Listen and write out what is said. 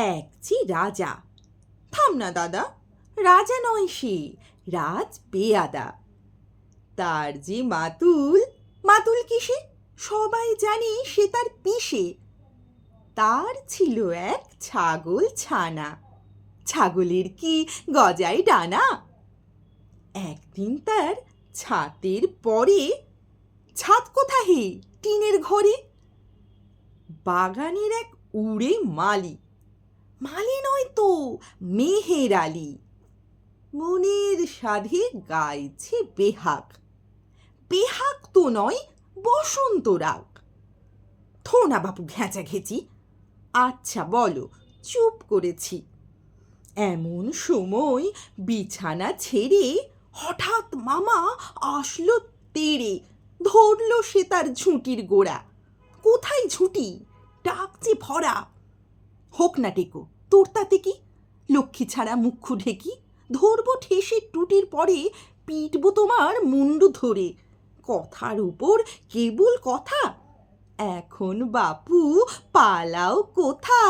এক যে রাজা। থাম না দাদা, রাজা নয় সে, রাজ পেয়াদা। তার যে মাতুল, মাতুল কিসে সবাই জানে সে তার পিসে। তার ছিল এক ছাগল ছানা, ছাগলের কি গজায় ডানা। একদিন তার ছাতের পরে, ছাদ কোথা হে, টিনের ঘরে, বাগানের এক উড়ে মালি, মালি নয় তো মেহের আলি, মনের সাধে গাইছে বেহাগ, বেহাগ তো নয় বসন্ত রাগ। থো না বাপু ঘেঁচা ঘেঁচি, আচ্ছা বলো, চুপ করেছি। এমন সময় বিছানা ছেড়ে হঠাৎ মামা আসলো তেড়ে, ধরল সে তার ঝুঁটির গোড়া। কোথায় ঝুঁটি, ডাকছে ভরা। হোক না টেকো, তোর তাতে কি, লক্ষ্মী ছাড়া মুখ্য ঢেকি, ধরবো ঠেসে টুটির পরে, পিটবো তোমার মুন্ডু ধরে। কথার উপর কেবল কথা, এখন বাপু পালাও কোথা।